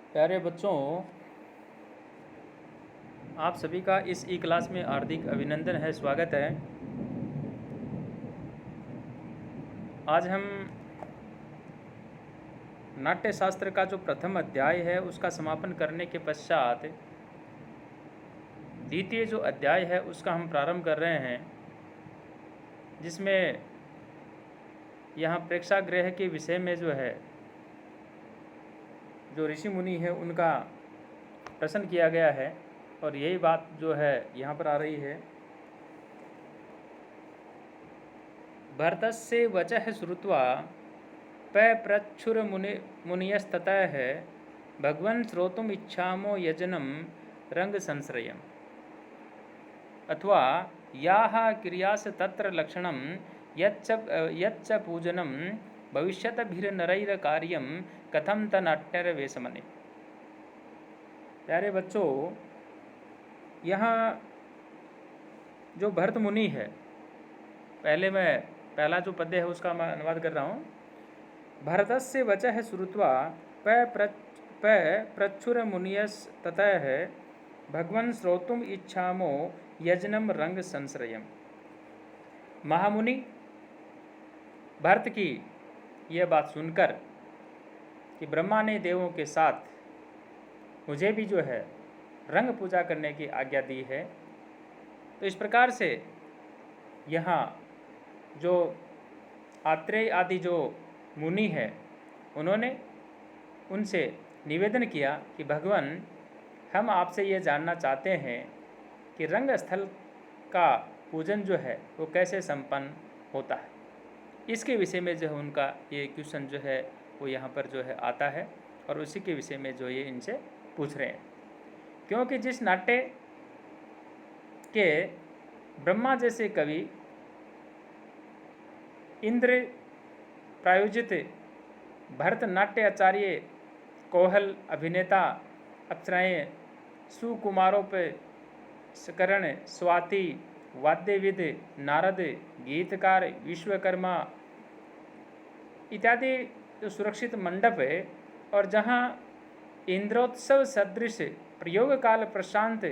प्यारे बच्चों, आप सभी का इस ई क्लास में हार्दिक अभिनंदन है, स्वागत है। आज हम नाट्य शास्त्र का जो प्रथम अध्याय है उसका समापन करने के पश्चात द्वितीय जो अध्याय है उसका हम प्रारंभ कर रहे हैं, जिसमें यहाँ प्रेक्षागृह के विषय में जो है जो ऋषि मुनि है उनका प्रश्न किया गया है और यही बात जो है यहाँ पर आ रही है। भरतस्य वचः श्रुत्वा पप्रच्छुर मुनियस्ततः भगवन् श्रोतुम इच्छामो यजनम रंग संश्रयम् अथवा याः क्रियास तत्र लक्षणं यच्च पूजनं भविष्यद्भिर्नरैर्कार्यं कथं तन्नाट्यरवेशमने। प्यारे बच्चों, यहाँ जो भरत मुनि है, पहला जो पद्य है उसका मैं अनुवाद कर रहा हूँ। भरतस्य वचः श्रुत्वा पप्रच्छुर मुनियस्ततः भगवन् श्रोतुम इच्छामो यजनम रंग संश्रयम्। महामुनि भरत की यह बात सुनकर कि ब्रह्मा ने देवों के साथ मुझे भी जो है रंग पूजा करने की आज्ञा दी है, तो इस प्रकार से यहाँ जो आत्रेय आदि जो मुनि है उन्होंने उनसे निवेदन किया कि भगवान, हम आपसे ये जानना चाहते हैं कि रंग स्थल का पूजन जो है वो कैसे संपन्न होता है। इसके विषय में जो है उनका ये क्वेश्चन जो है वो यहाँ पर जो है आता है और उसी के विषय में जो ये इनसे पूछ रहे हैं। क्योंकि जिस नाट्य के ब्रह्मा जैसे कवि, इंद्र प्रायोजित भरतनाट्य आचार्य, कोहल अभिनेता, अप्सराएँ, सुकुमारोपकरण, स्वाति, वाद्यविद, नारद, गीतकार, विश्वकर्मा इत्यादि जो सुरक्षित मंडप है और जहाँ इंद्रोत्सव सदृश प्रयोग काल प्रशांत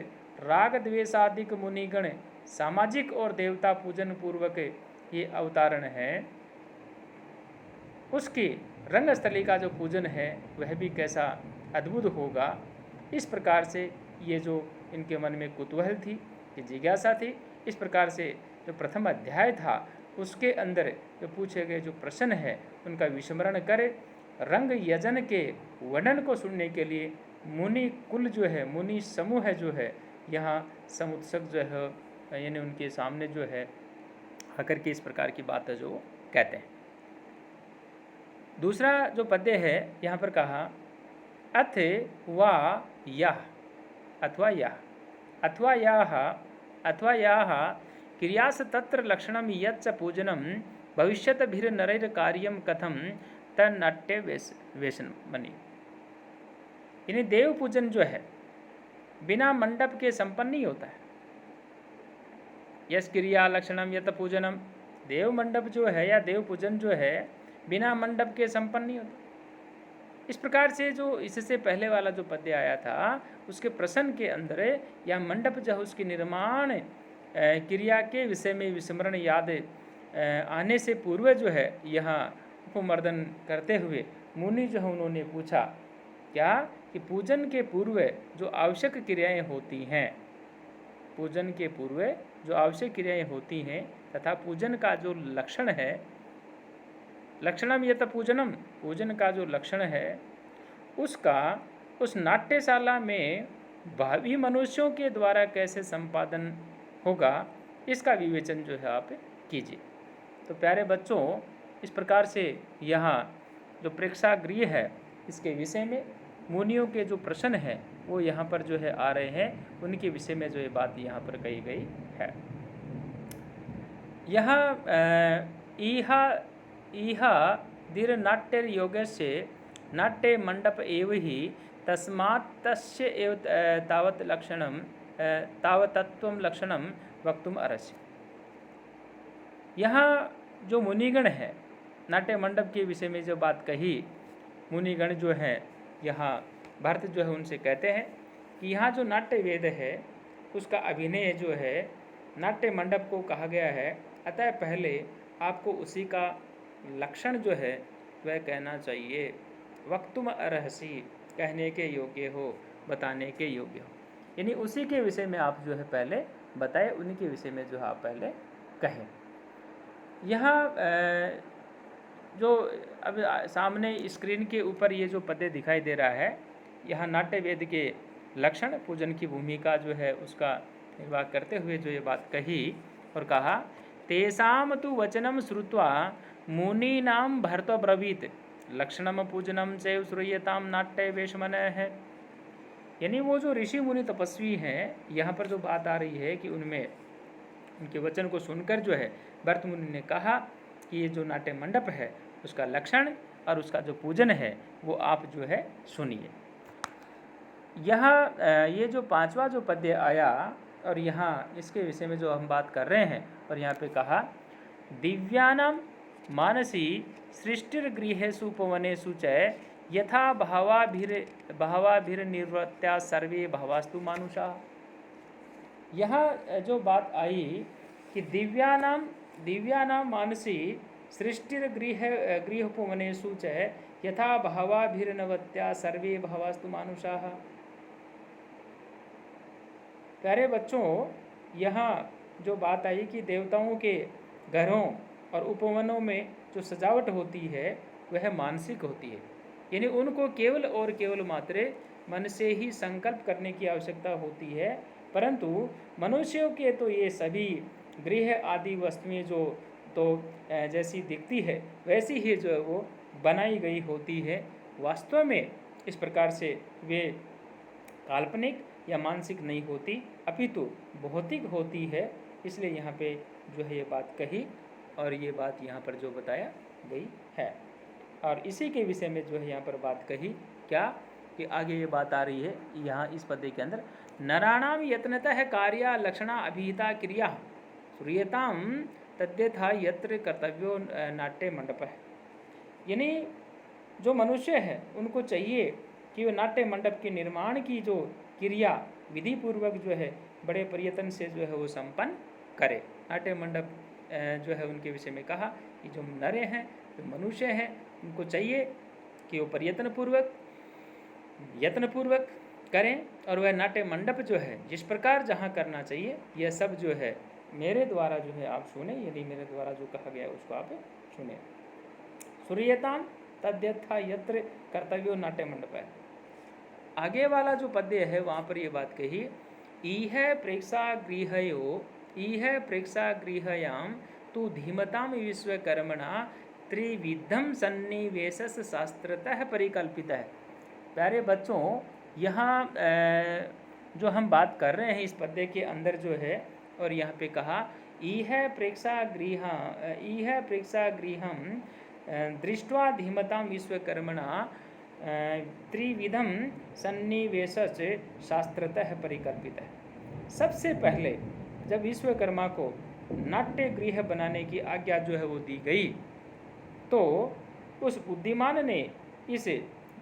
राग द्वेषादिक मुनिगण सामाजिक और देवता पूजन पूर्वक ये अवतारण है, उसकी रंगस्थली का जो पूजन है वह भी कैसा अद्भुत होगा। इस प्रकार से ये जो इनके मन में कुतूहल थी, ये जिज्ञासा थी, इस प्रकार से जो प्रथम अध्याय था उसके अंदर जो पूछे गए जो प्रश्न है उनका विस्मरण करे। रंग यजन के वर्णन को सुनने के लिए मुनि कुल जो है, मुनि समूह जो है यहाँ समुत्सुक जो है, यानी उनके सामने जो है आकर के इस प्रकार की बात है जो कहते हैं। दूसरा जो पद्य है यहाँ पर कहा अथ वा यह अथवा याः क्रियास तत्र लक्षणम यच्च पूजनम भविष्यद्भिर्नरैर्कार्यं कथं तन्नाट्यरवेशमने। यानी देव पूजन जो है बिना मंडप के संपन्न नहीं होता है। यस क्रिया लक्षणम यत पूजनम, देव मंडप जो है या देव पूजन जो है बिना मंडप के संपन्न नहीं होता। इस प्रकार से जो इससे पहले वाला जो पद्य आया था उसके प्रश्न के अंदर यह मंडप जो है उसकी निर्माण क्रिया के विषय में विस्मरण याद आने से पूर्व जो है यहाँ उपमर्दन करते हुए मुनि जो है उन्होंने पूछा क्या कि पूजन के पूर्व जो आवश्यक क्रियाएं होती हैं, पूजन के पूर्व जो आवश्यक क्रियाएं होती हैं तथा पूजन का जो लक्षण है, लक्षणम यत पूजनम, पूजन का जो लक्षण है उसका उस नाट्यशाला में भावी मनुष्यों के द्वारा कैसे संपादन होगा, इसका विवेचन जो है आप कीजिए। तो प्यारे बच्चों, इस प्रकार से यहाँ जो प्रेक्षागृह है इसके विषय में मुनियों के जो प्रश्न हैं वो यहाँ पर जो है आ रहे हैं, उनके विषय में जो ये बात यहाँ पर कही गई है। यहाँ इहा दीर नाट्य योगस्य नाट्य मंडप एव ही तस्मात् तस्य एव तावत् लक्षणं तावतत्वं लक्षणं वक्तुम अर्हसि। यहाँ जो मुनिगण है नाट्य मंडप के विषय में जो बात कही, मुनिगण जो हैं यहाँ भरत जो है उनसे कहते हैं कि यहाँ जो नाट्य वेद है उसका अभिनय जो है नाट्य मंडप को कहा गया है, अतः पहले आपको उसी का लक्षण जो है वह कहना चाहिए। वक्तुम अर्हसि, कहने के योग्य हो, बताने के योग्य हो, यानी उसी के विषय में आप जो है पहले बताए, उन्हीं के विषय में जो है आप पहले कहें। यहाँ जो अब सामने स्क्रीन के ऊपर ये जो पद्य दिखाई दे रहा है, यहाँ नाट्य वेद के लक्षण, पूजन की भूमिका जो है उसका निर्वाह करते हुए जो ये बात कही और कहा, तेषां तु वचनम श्रुत्वा मुनीनां भरतो ब्रवीत लक्षणम पूजनम चैव श्रूयताम नाट्य वेशमनः है। यानी वो जो ऋषि मुनि तपस्वी हैं, यहाँ पर जो बात आ रही है कि उनमें उनके वचन को सुनकर जो है भरत मुनि ने कहा कि ये जो नाट्य मंडप है उसका लक्षण और उसका जो पूजन है वो आप जो है सुनिए। यहाँ ये जो पांचवा जो पद्य आया और यहाँ इसके विषय में जो हम बात कर रहे हैं, और यहाँ पे कहा, दिव्यानां मानसी सृष्टिर्गृहेषु उपवनेषु च यथा भावाभिर्निवृत्त्या सर्वे भावास्तु मानुषा। यहाँ जो बात आई कि दिव्यानां मानसी सृष्टिर्गृहोपवनेषु च यथा भावाभिर्निवृत्त्या सर्वे भावास्तु मानुषा। प्यारे बच्चों, यहाँ जो बात आई कि देवताओं के घरों और उपवनों में जो सजावट होती है वह मानसिक होती है, यानी उनको केवल और केवल मात्र मन से ही संकल्प करने की आवश्यकता होती है, परंतु मनुष्यों के तो ये सभी गृह आदि वस्तुएं जो तो जैसी दिखती है वैसी ही जो है वो बनाई गई होती है। वास्तव में इस प्रकार से वे काल्पनिक या मानसिक नहीं होती, अपितु भौतिक होती है। इसलिए यहाँ पे जो है ये बात कही और ये बात यहाँ पर जो बताया गई है, और इसी के विषय में जो है यहाँ पर बात कही क्या कि आगे ये बात आ रही है यहाँ इस पद्य के अंदर, नराणाम यत्नतः कार्या लक्षणा अभिहिता क्रिया श्रूयताम तद्यथा यत्र कर्तव्यो नाट्य मंडप है। यानी जो मनुष्य है उनको चाहिए कि वो नाट्य मंडप के निर्माण की जो क्रिया विधि पूर्वक जो है बड़े प्रयत्न से जो है वो संपन्न करे। नाट्य मंडप जो है उनके विषय में कहा कि जो नर हैं, जो मनुष्य हैं, उनको चाहिए कि वो यत्न पूर्वक करें, और वह नाट्य मंडप जो है जिस प्रकार जहाँ करना चाहिए यह सब जो है मेरे द्वारा जो है आप सुने, यदि मेरे द्वारा जो कहा गया उसको आप सुने। श्रूयताम तद्यथा यत्र कर्तव्यो नाट्य मंडप है। आगे वाला जो पद्य है वहाँ पर ये बात कही, इह प्रेक्षागृहयां तु धीमतां विश्वकर्मणा त्रिविधम सन्निवेशस शास्त्रतः परिकल्पितः। प्यारे बच्चों, यहाँ जो हम बात कर रहे हैं इस पद्य के अंदर जो है, और यहाँ पे कहा इह प्रेक्षागृहं दृष्ट्वा धीमतां विश्वकर्मणा त्रिविधम सन्निवेशस शास्त्रतः परिकल्पितः। सबसे पहले जब विश्वकर्मा को नाट्य गृह बनाने की आज्ञा जो है वो दी गई, तो उस बुद्धिमान ने इस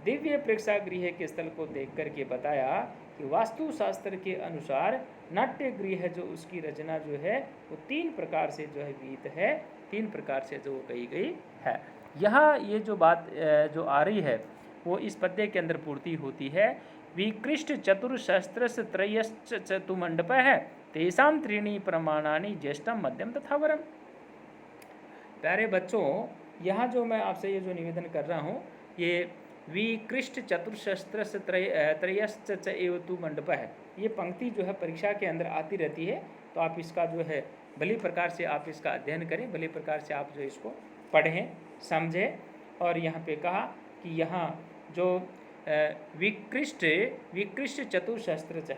दिव्य प्रेक्षागृह के स्थल को देख करके बताया कि वास्तु शास्त्र के अनुसार नाट्य गृह जो उसकी रचना जो है वो 3 प्रकार से जो है विहित है, 3 प्रकार से जो कही गई है। यहाँ ये जो बात जो आ रही है वो इस पद्य के अंदर पूर्ति होती है। विकृष्ट चतुर्शस्त्रस् त्रयश्च चतु मंडप है तेषां त्रीणि प्रमाणानि ज्येष्ठम मध्यम तथा वरम। प्यारे बच्चों, यहाँ जो मैं आपसे ये जो निवेदन कर रहा हूँ, ये विकृष्ट चतुर्शस्त्रस् त्रयश्च एव तु मंडप है, ये पंक्ति जो है परीक्षा के अंदर आती रहती है, तो आप इसका जो है भली प्रकार से आप इसका अध्ययन करें, भली प्रकार से आप जो इसको पढ़ें, समझें। और यहाँ पे कहा कि यहाँ जो विकृष्ट चतुर्शस्त्र है,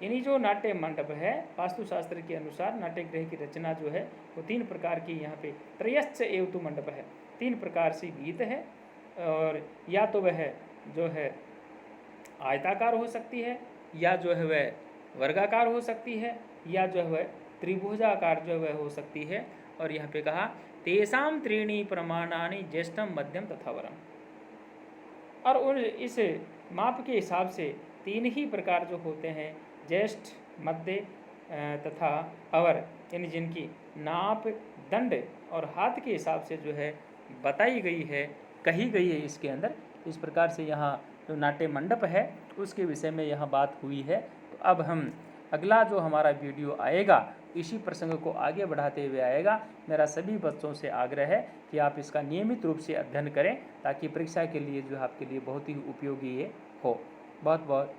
यानी जो नाट्य मंडप है वास्तुशास्त्र के अनुसार नाट्य गृह की रचना जो है वो 3 प्रकार की यहाँ पे त्रयश्च एव तु मंडप है, 3 प्रकार से विहित है। और या तो वह जो है आयताकार हो सकती है, या जो है वह वर्गाकार हो सकती है, या जो है वह त्रिभुजाकार जो है वह हो सकती है। और यहाँ पे कहा तेषां त्रीणि प्रमाणानि ज्येष्ठम मध्यम तथा वरम। और उन इस माप के हिसाब से 3 ही प्रकार जो होते हैं, ज्येष्ठ, मध्य तथा अवर, यानी जिनकी नाप, दंड और हाथ के हिसाब से जो है बताई गई है, कही गई है इसके अंदर। इस प्रकार से यहाँ जो नाट्य मंडप है उसके विषय में यहाँ बात हुई है। तो अब हम अगला जो हमारा वीडियो आएगा इसी प्रसंग को आगे बढ़ाते हुए आएगा। मेरा सभी बच्चों से आग्रह है कि आप इसका नियमित रूप से अध्ययन करें ताकि परीक्षा के लिए जो आपके लिए बहुत ही उपयोगी ये हो। बहुत बहुत